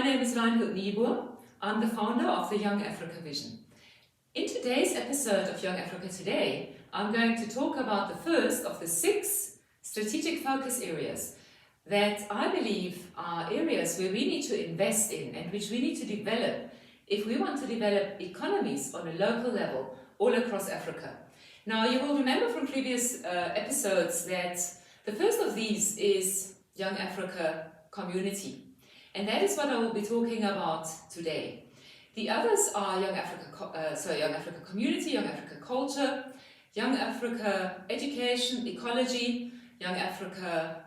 name is Reinhild Niebuhr. I'm the founder of the Young Africa Vision. In today's episode of Young Africa Today, I'm going to talk about the first of the 6 strategic focus areas that I believe are areas where we need to invest in and which we need to develop if we want to develop economies on a local level all across Africa. Now, you will remember from previous episodes that the first of these is Young Africa Community. And that is what I will be talking about today. The others are Young Africa Community, Young Africa Culture, Young Africa Education, Ecology, Young Africa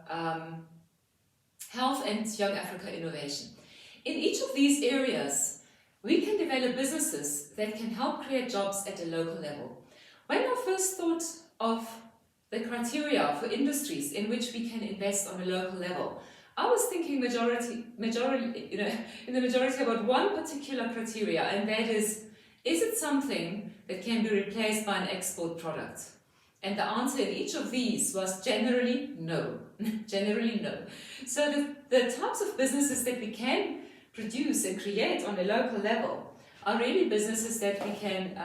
Health, and Young Africa Innovation. In each of these areas, we can develop businesses that can help create jobs at a local level. When I first thought of the criteria for industries in which we can invest on a local level, I was thinking in the majority about one particular criteria, and that is it something that can be replaced by an export product? And the answer in each of these was generally no. Generally no. So the types of businesses that we can produce and create on a local level are really businesses that we can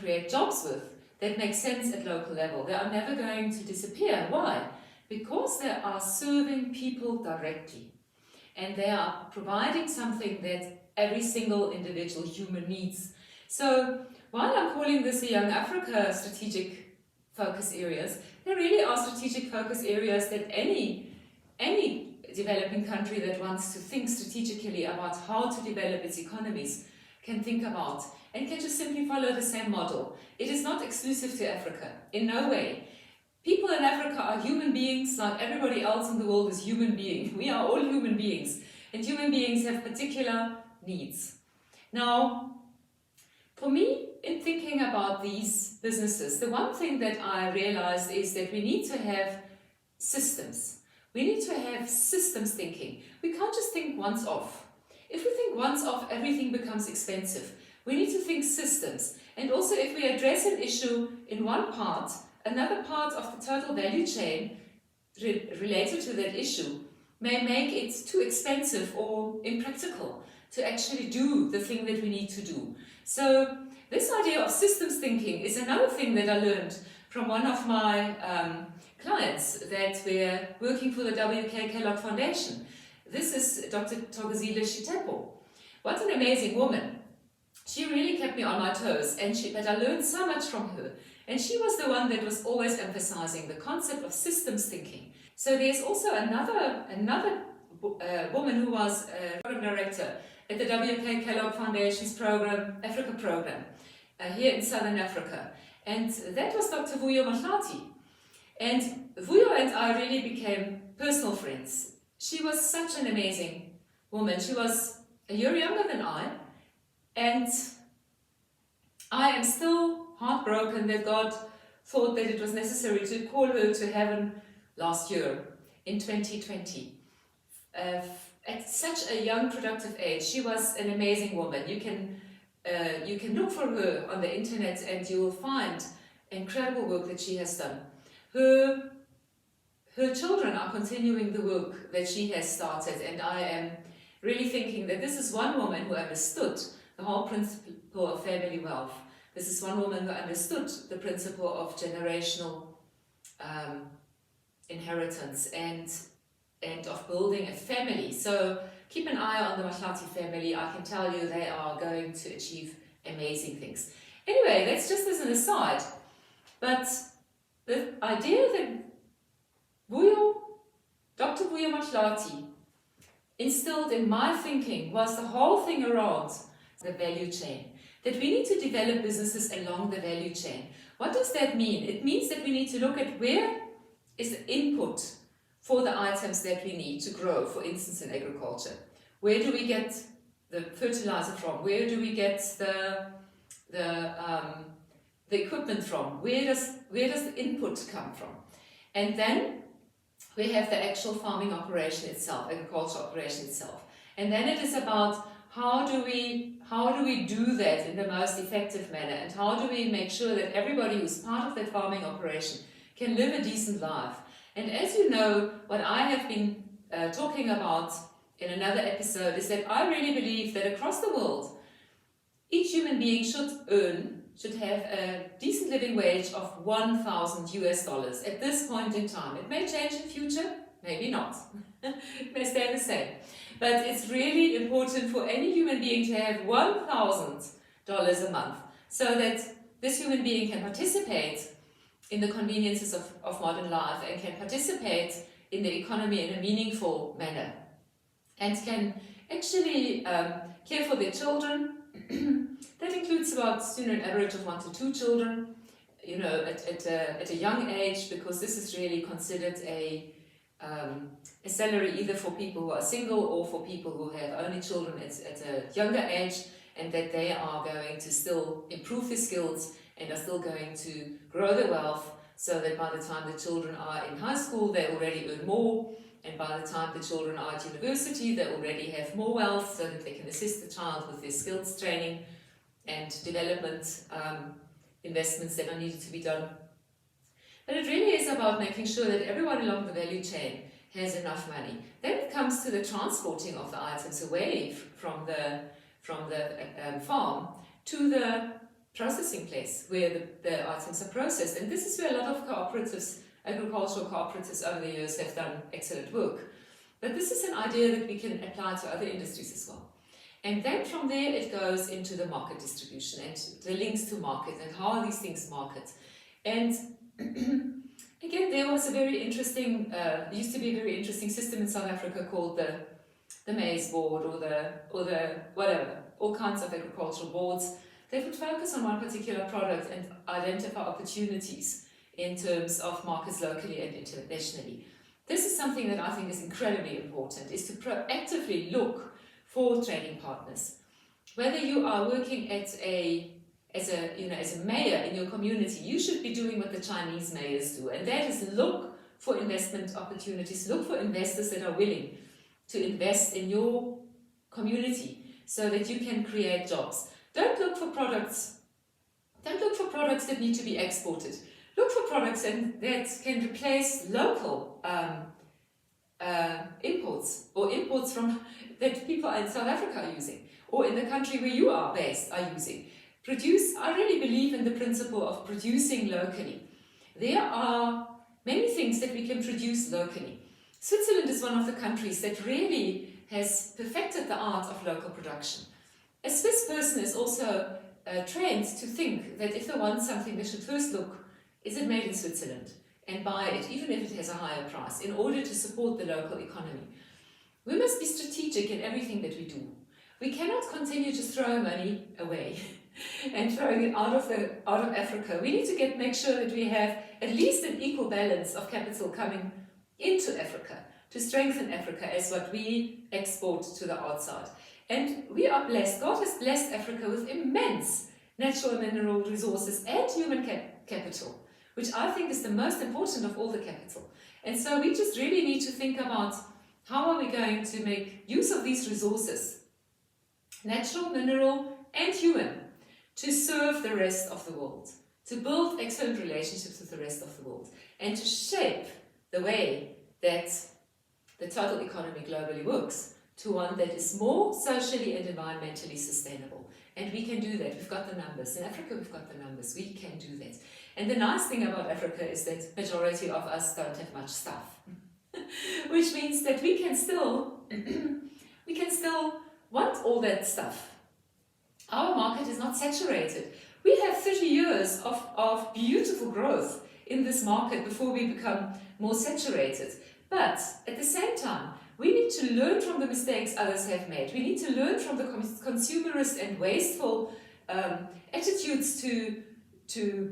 create jobs with, that make sense at local level. They are never going to disappear. Why? Because they are serving people directly, and they are providing something that every single individual human needs. So while I'm calling this a Young Africa strategic focus areas, there really are strategic focus areas that any developing country that wants to think strategically about how to develop its economies can think about, and can just simply follow the same model. It is not exclusive to Africa, in no way. People in Africa are human beings like everybody else in the world is human being. We are all human beings, and human beings have particular needs. Now, for me, in thinking about these businesses, the one thing that I realized is that we need to have systems. We need to have systems thinking. We can't just think once off. If we think once off, everything becomes expensive. We need to think systems. And also, if we address an issue in one part, another part of the total value chain related to that issue may make it too expensive or impractical to actually do the thing that we need to do. So this idea of systems thinking is another thing that I learned from one of my clients that were working for the W.K. Kellogg Foundation. This is Dr. Thokozile Shitepo. What an amazing woman. She really kept me on my toes, but I learned so much from her. And she was the one that was always emphasizing the concept of systems thinking. So there's also another woman who was a program director at the W.K. Kellogg Foundation's Africa program, here in Southern Africa. And that was Dr. Vuyo Mahlati. And Vuyo and I really became personal friends. She was such an amazing woman. She was a year younger than I, and I am still heartbroken that God thought that it was necessary to call her to heaven last year in 2020. At such a young, productive age, she was an amazing woman. You can look for her on the internet and you will find incredible work that she has done. Her children are continuing the work that she has started, and I am really thinking that this is one woman who understood the whole principle of family wealth. This is one woman who understood the principle of generational inheritance and of building a family. So keep an eye on the Mahlati family. I can tell you they are going to achieve amazing things. Anyway, that's just as an aside. But the idea that Dr. Vuyo Mahlati instilled in my thinking was the whole thing around the value chain. That we need to develop businesses along the value chain. What does that mean? It means that we need to look at where is the input for the items that we need to grow, for instance in agriculture. Where do we get the fertilizer from? Where do we get the equipment from? Where does the input come from? And then we have the actual farming operation itself, agriculture operation itself. And then it is about how do we do that in the most effective manner, and how do we make sure that everybody who's part of that farming operation can live a decent life. And as you know, what I have been talking about in another episode is that I really believe that across the world, each human being should have a decent living wage of $1,000 at this point in time. It may change in future, maybe not. It may stay the same. But it's really important for any human being to have $1,000 a month so that this human being can participate in the conveniences of modern life and can participate in the economy in a meaningful manner and can actually care for their children. That includes about an average of 1 to 2 children, at a young age, because this is really considered a salary either for people who are single or for people who have only children at a younger age, and that they are going to still improve their skills and are still going to grow their wealth, so that by the time the children are in high school they already earn more, and by the time the children are at university they already have more wealth, so that they can assist the child with their skills training and development investments that are needed to be done. But it really is about making sure that everyone along the value chain has enough money. Then it comes to the transporting of the items away from the farm to the processing place where the items are processed. And this is where a lot of cooperatives, agricultural cooperatives over the years have done excellent work. But this is an idea that we can apply to other industries as well. And then from there it goes into the market distribution and the links to market and how are these things market. And again, there was a very interesting, used to be a very interesting system in South Africa called the maize board or the whatever, all kinds of agricultural boards that would focus on one particular product and identify opportunities in terms of markets locally and internationally. This is something that I think is incredibly important, is to proactively look for trading partners. Whether you are working as a mayor in your community, you should be doing what the Chinese mayors do, and that is look for investment opportunities, look for investors that are willing to invest in your community so that you can create jobs. Don't look for products that need to be exported. Look for products that can replace local imports, or imports that people in South Africa are using, or in the country where you are based are using. I really believe in the principle of producing locally. There are many things that we can produce locally. Switzerland is one of the countries that really has perfected the art of local production. A Swiss person is also trained to think that if they want something, they should first look, is it made in Switzerland? And buy it, even if it has a higher price, in order to support the local economy. We must be strategic in everything that we do. We cannot continue to throw money away and throwing it out of Africa. We need to make sure that we have at least an equal balance of capital coming into Africa to strengthen Africa as what we export to the outside. And we are blessed. God has blessed Africa with immense natural and mineral resources and human capital, which I think is the most important of all the capital. And so we just really need to think about how are we going to make use of these resources, natural, mineral and human, to serve the rest of the world, to build excellent relationships with the rest of the world, and to shape the way that the total economy globally works to one that is more socially and environmentally sustainable. And we can do that. We've got the numbers. In Africa, we've got the numbers. We can do that. And the nice thing about Africa is that the majority of us don't have much stuff, which means that we can still want all that stuff. Our market is not saturated. We have 30 years of beautiful growth in this market before we become more saturated. But at the same time, we need to learn from the mistakes others have made. We need to learn from the consumerist and wasteful attitudes to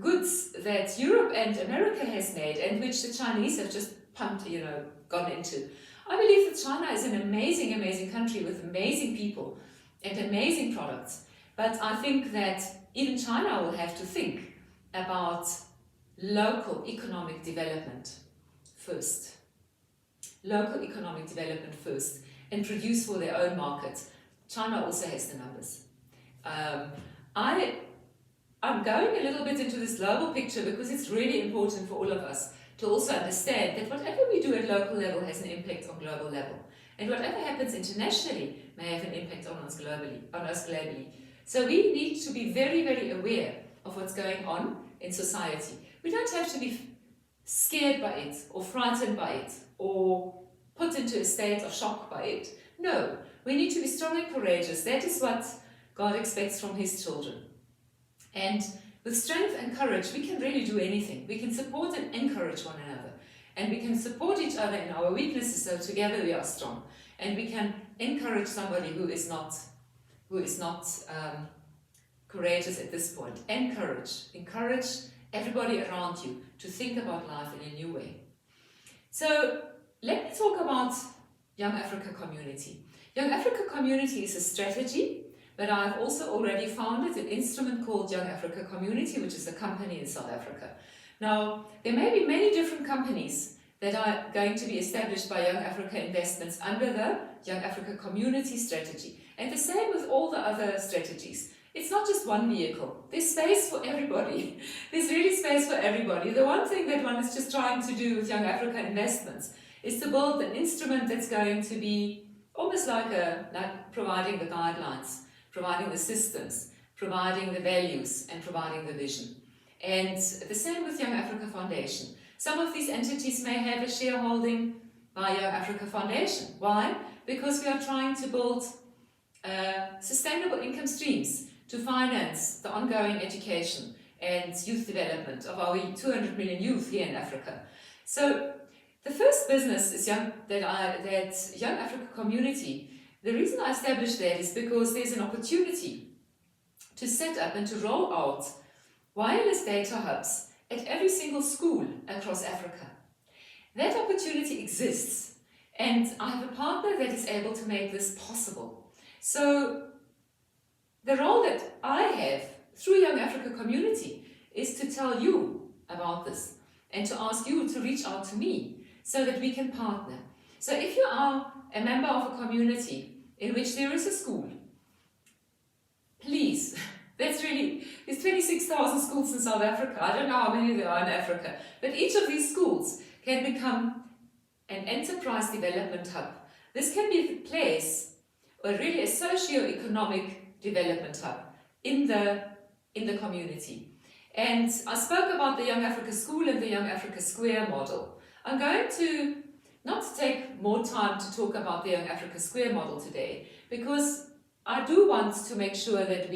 goods that Europe and America has made, and which the Chinese have just gone into. I believe that China is an amazing, amazing country with amazing people and amazing products. But I think that even China will have to think about local economic development first. Local economic development first, and produce for their own market. China also has the numbers. I'm going a little bit into this global picture because it's really important for all of us to also understand that whatever we do at local level has an impact on global level. And whatever happens internationally may have an impact on us globally. So we need to be very, very aware of what's going on in society. We don't have to be scared by it, or frightened by it, or put into a state of shock by it. No, we need to be strong and courageous. That is what God expects from His children. And with strength and courage, we can really do anything. We can support and encourage one another. And we can support each other in our weaknesses, so together we are strong. And we can encourage somebody who is not courageous at this point. Encourage everybody around you to think about life in a new way. So let me talk about Young Africa Community. Young Africa Community is a strategy, but I've also already founded an instrument called Young Africa Community, which is a company in South Africa. Now, there may be many different companies that are going to be established by Young Africa Investments under the Young Africa Community strategy. And the same with all the other strategies. It's not just one vehicle. There's space for everybody. There's really space for everybody. The one thing that one is just trying to do with Young Africa Investments is to build an instrument that's going to be almost like providing the guidelines, providing the systems, providing the values, and providing the vision. And the same with Young Africa Foundation. Some of these entities may have a shareholding by Young Africa Foundation. Why? Because we are trying to build sustainable income streams to finance the ongoing education and youth development of our 200 million youth here in Africa. So the first business is Young Africa Community. The reason I established that is because there's an opportunity to set up and to roll out wireless data hubs at every single school across Africa. That opportunity exists, and I have a partner that is able to make this possible. So the role that I have through Young Africa Community is to tell you about this and to ask you to reach out to me so that we can partner. So if you are a member of a community in which there is a school, please, there's 26,000 schools in South Africa. I don't know how many there are in Africa, but each of these schools can become an enterprise development hub. This can be the place, or really a socio-economic development hub in the community. And I spoke about the Young Africa School and the Young Africa Square model. I'm going to not take more time to talk about the Young Africa Square model today, because I do want to make sure that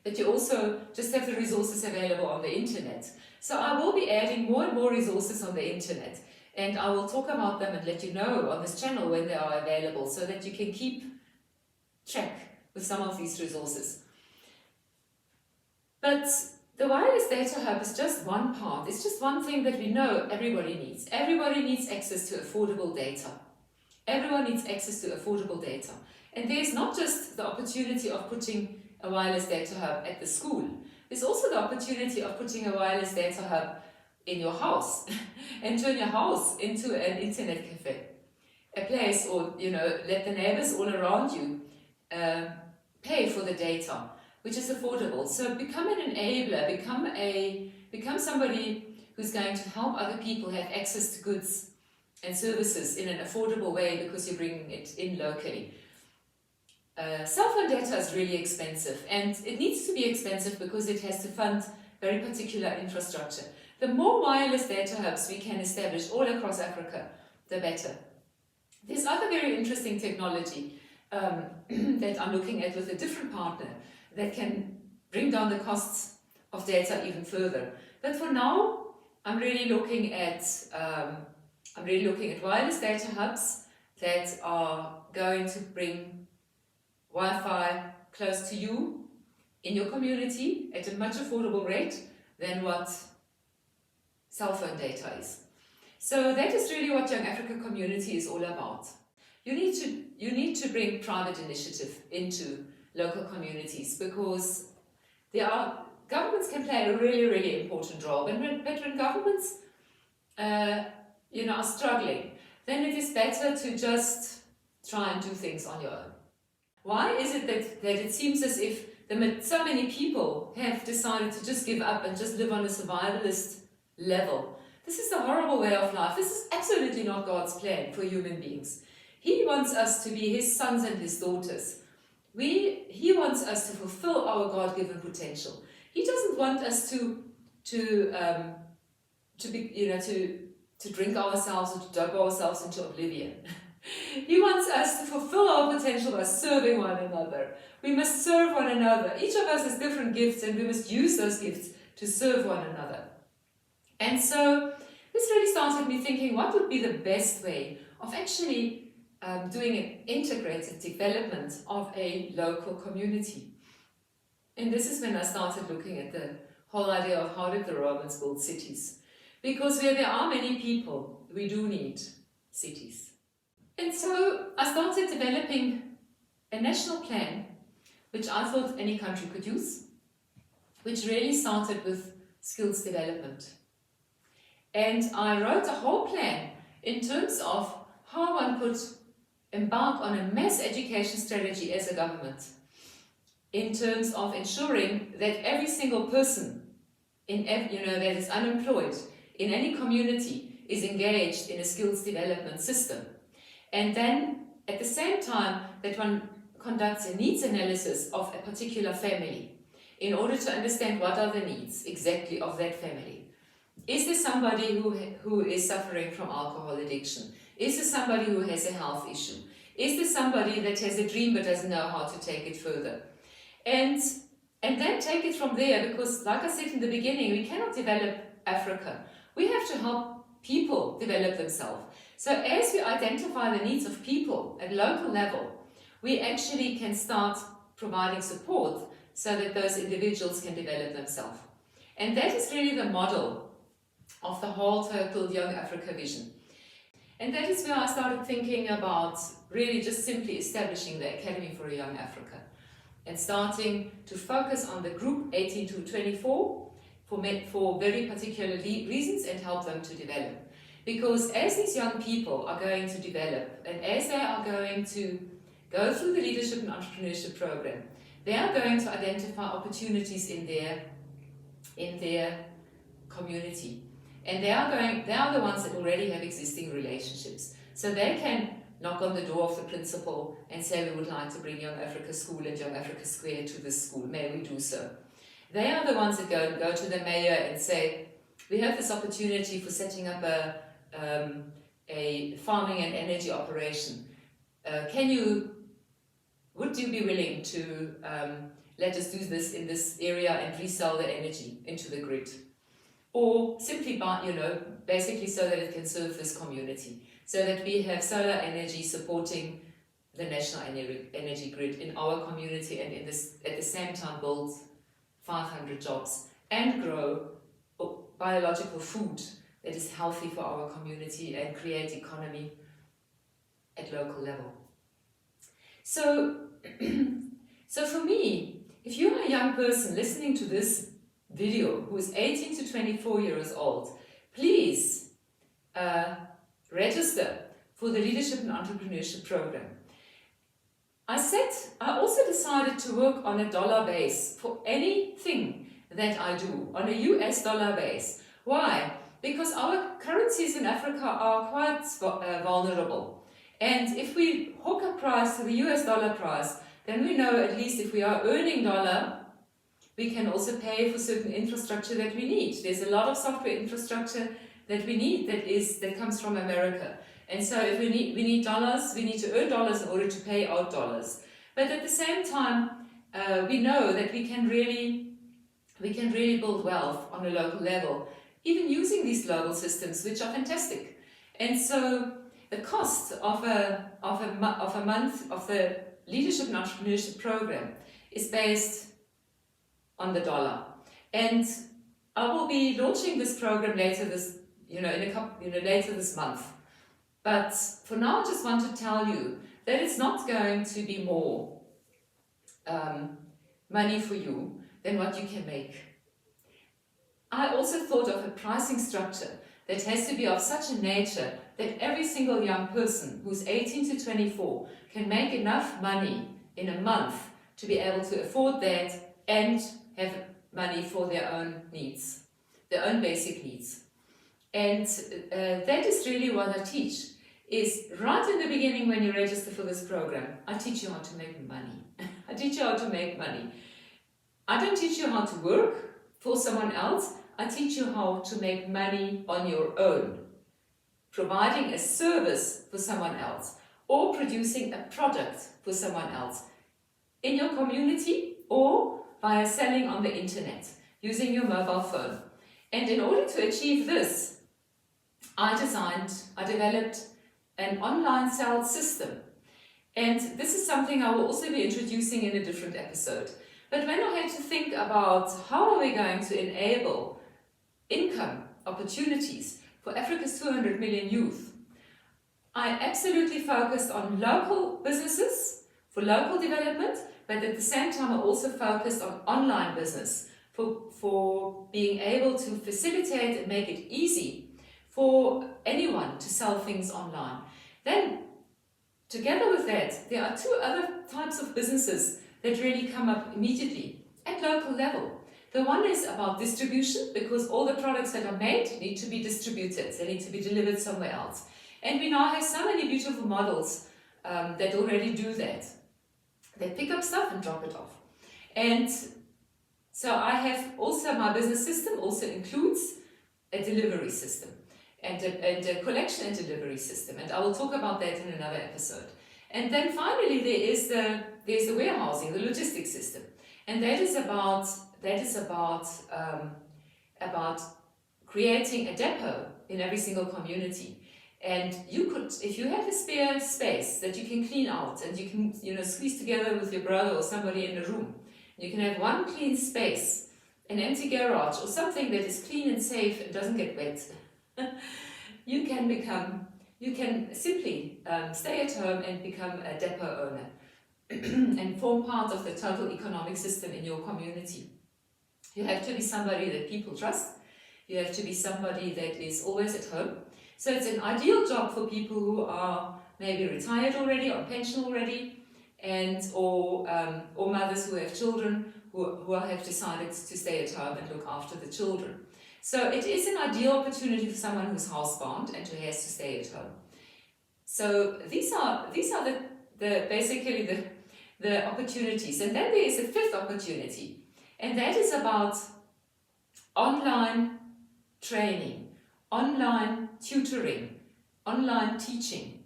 that you also just have the resources available on the internet. So I will be adding more and more resources on the internet, and I will talk about them and let you know on this channel when they are available, so that you can keep track with some of these resources. But the wireless data hub is just one part. It's just one thing that we know everybody needs. Everybody needs access to affordable data. Everyone needs access to affordable data. And there's not just the opportunity of putting a wireless data hub at the school. There's also the opportunity of putting a wireless data hub in your house and turn your house into an internet cafe. A place, or let the neighbors all around you pay for the data, which is affordable. So become an enabler, become somebody who's going to help other people have access to goods and services in an affordable way, because you're bringing it in locally. Cell phone data is really expensive, and it needs to be expensive because it has to fund very particular infrastructure. The more wireless data hubs we can establish all across Africa, the better. There's other very interesting technology that I'm looking at with a different partner that can bring down the costs of data even further. But for now, I'm really looking at wireless data hubs that are going to bring Wi-Fi close to you in your community at a much affordable rate than what cell phone data is. So that is really what Young Africa Community is all about. You need to bring private initiative into local communities, because governments can play a really, really important role. But when governments are struggling, then it is better to just try and do things on your own. Why is it that it seems as if so many people have decided to just give up and just live on a survivalist level? This is a horrible way of life. This is absolutely not God's plan for human beings. He wants us to be His sons and His daughters. He wants us to fulfill our God-given potential. He doesn't want us to drink ourselves or to dope ourselves into oblivion. He wants us to fulfill our potential by serving one another. We must serve one another. Each of us has different gifts, and we must use those gifts to serve one another. And so this really started me thinking, what would be the best way of actually doing an integrated development of a local community? And this is when I started looking at the whole idea of how did the Romans build cities. Because where there are many people, we do need cities. And so I started developing a national plan, which I thought any country could use, which really started with skills development. And I wrote a whole plan in terms of how one could embark on a mass education strategy as a government, in terms of ensuring that every single person that is unemployed in any community is engaged in a skills development system. And then at the same time that one conducts a needs analysis of a particular family in order to understand what are the needs exactly of that family. Is there somebody who is suffering from alcohol addiction? Is there somebody who has a health issue? Is there somebody that has a dream but doesn't know how to take it further? And then take it from there, because like I said in the beginning, we cannot develop Africa. We have to help people develop themselves. So as we identify the needs of people at local level, we actually can start providing support so that those individuals can develop themselves. And that is really the model of the whole total Young Africa vision. And that is where I started thinking about really just simply establishing the Academy for a Young Africa and starting to focus on the group 18 to 24 for very particular reasons and help them to develop. Because as these young people are going to develop and as they are going to go through the leadership and entrepreneurship program, they are going to identify opportunities in their community. And they are the ones that already have existing relationships. So they can knock on the door of the principal and say, we would like to bring Young Africa School and Young Africa Square to this school. May we do so? They are the ones that go to the mayor and say, we have this opportunity for setting up a farming and energy operation. Would you be willing to let us do this in this area and resell the energy into the grid? Or simply buy, basically so that it can serve this community, so that we have solar energy supporting the national energy grid in our community, and at the same time build 500 jobs and grow biological food that is healthy for our community and create economy at local level. So for me, if you are a young person listening to this video who is 18 to 24 years old, please register for the Leadership and Entrepreneurship Program. I also decided to work on a dollar base for anything that I do, on a US dollar base. Why? Because our currencies in Africa are quite vulnerable. And if we hook a price to the US dollar price, then we know at least if we are earning dollar, we can also pay for certain infrastructure that we need. There's a lot of software infrastructure that we need that comes from America. And so if we need dollars, we need to earn dollars in order to pay out dollars. But at the same time, we know that we can really build wealth on a local level, even using these global systems, which are fantastic. And so the cost of a month of the Leadership and Entrepreneurship Program is based on the dollar. And I will be launching this program later later this month. But for now, I just want to tell you that it's not going to be more money for you than what you can make. I also thought of a pricing structure that has to be of such a nature that every single young person who's 18 to 24 can make enough money in a month to be able to afford that and have money for their own needs, their own basic needs. And that is really what I teach, is right in the beginning when you register for this program, I teach you how to make money. I teach you how to make money. I don't teach you how to work for someone else. I teach you how to make money on your own, providing a service for someone else or producing a product for someone else in your community or via selling on the internet using your mobile phone. And in order to achieve this, I developed an online sales system. And this is something I will also be introducing in a different episode. But when I had to think about how are we going to enable income opportunities for Africa's 200 million youth, I absolutely focused on local businesses for local development, but at the same time I also focused on online business for being able to facilitate and make it easy for anyone to sell things online. Then, together with that, there are two other types of businesses that really come up immediately at local level. The one is about distribution, because all the products that are made need to be distributed, they need to be delivered somewhere else. And we now have so many beautiful models that already do that. They pick up stuff and drop it off. And so I have also, my business system also includes a delivery system and a collection and delivery system. And I will talk about that in another episode. And then finally there's the warehousing, the logistics system. And that is about creating a depot in every single community. And you could, if you have a spare space that you can clean out and you can, squeeze together with your brother or somebody in the room, you can have one clean space, an empty garage or something that is clean and safe and doesn't get wet. You can simply stay at home and become a depot owner and form part of the total economic system in your community. You have to be somebody that people trust. You have to be somebody that is always at home. So it's an ideal job for people who are maybe retired already, on pension already, and or mothers who have children who have decided to stay at home and look after the children. So it is an ideal opportunity for someone who's housebound and who has to stay at home. So these are basically the opportunities. And then there is a fifth opportunity, and that is about online training, online tutoring, online teaching.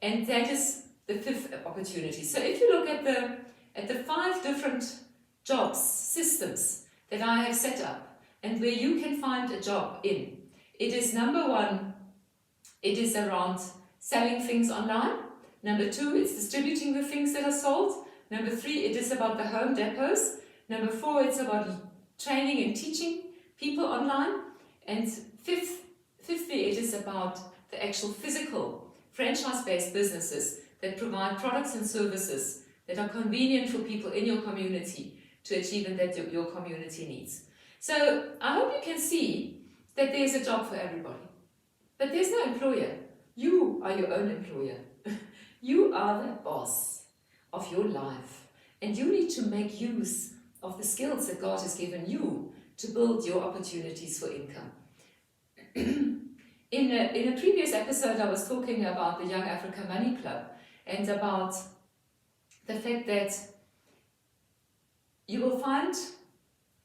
And that is the fifth opportunity. So if you look at the 5 different jobs, systems that I have set up and where you can find a job in, it is number 1, it is around selling things online. Number 2, it's distributing the things that are sold. Number 3, it is about the home depots. Number 4, it's about training and teaching people online. And fifthly, it is about the actual physical franchise-based businesses that provide products and services that are convenient for people in your community to achieve and that your community needs. So I hope you can see that there's a job for everybody. But there's no employer. You are your own employer. You are the boss of your life. And you need to make use of the skills that God has given you to build your opportunities for income. In a previous episode, I was talking about the Young Africa Money Club and about the fact that you will find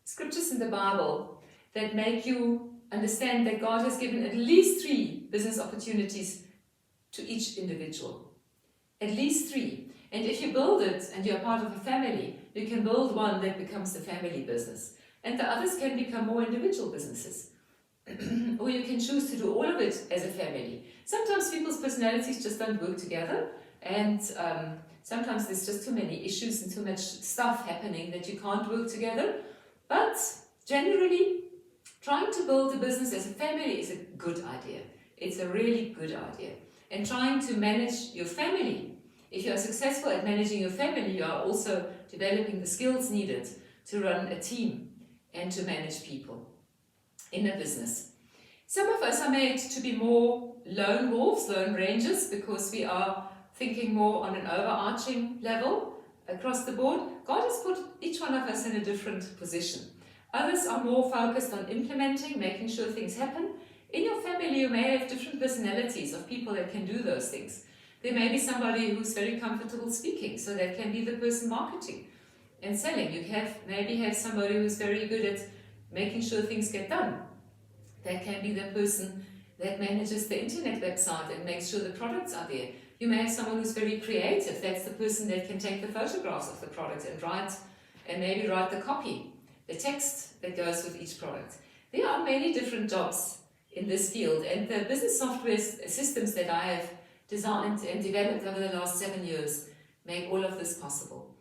scriptures in the Bible that make you understand that God has given at least 3 business opportunities to each individual. At least 3. And if you build it and you're part of a family, you can build one that becomes the family business. And the others can become more individual businesses. Or you can choose to do all of it as a family. Sometimes people's personalities just don't work together, and sometimes there's just too many issues and too much stuff happening that you can't work together. But generally, trying to build a business as a family is a good idea. It's a really good idea. And trying to manage your family, if you are successful at managing your family, you are also developing the skills needed to run a team and to manage people in a business. Some of us are made to be more lone wolves, lone rangers, because we are thinking more on an overarching level across the board. God has put each one of us in a different position. Others are more focused on implementing, making sure things happen. In your family, family, you may have different personalities of people that can do those things. There may be somebody who's very comfortable speaking, so that can be the person marketing and selling. You maybe have somebody who's very good at making sure things get done. That can be the person that manages the internet website and makes sure the products are there. You may have someone who's very creative. That's the person that can take the photographs of the product and maybe write the copy, the text that goes with each product. There are many different jobs in this field, and the business software systems that I have designed and developed over the last 7 years make all of this possible.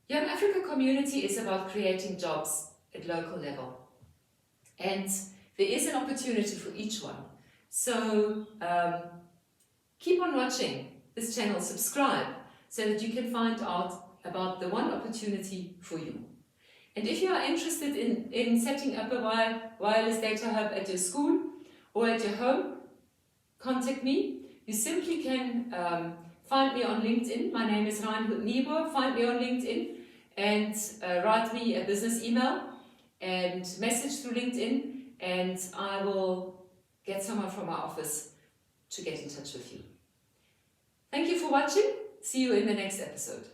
Young Africa Community is about creating jobs at local level, and there is an opportunity for each one. So keep on watching this channel, subscribe, so that you can find out about the one opportunity for you. And if you are interested in setting up a wireless data hub at your school or at your home, contact me. You simply can find me on LinkedIn. My name is Reinhild Niebuhr. Find me on LinkedIn and write me a business email and message through LinkedIn, and I will get someone from our office to get in touch with you. Thank you for watching. See you in the next episode.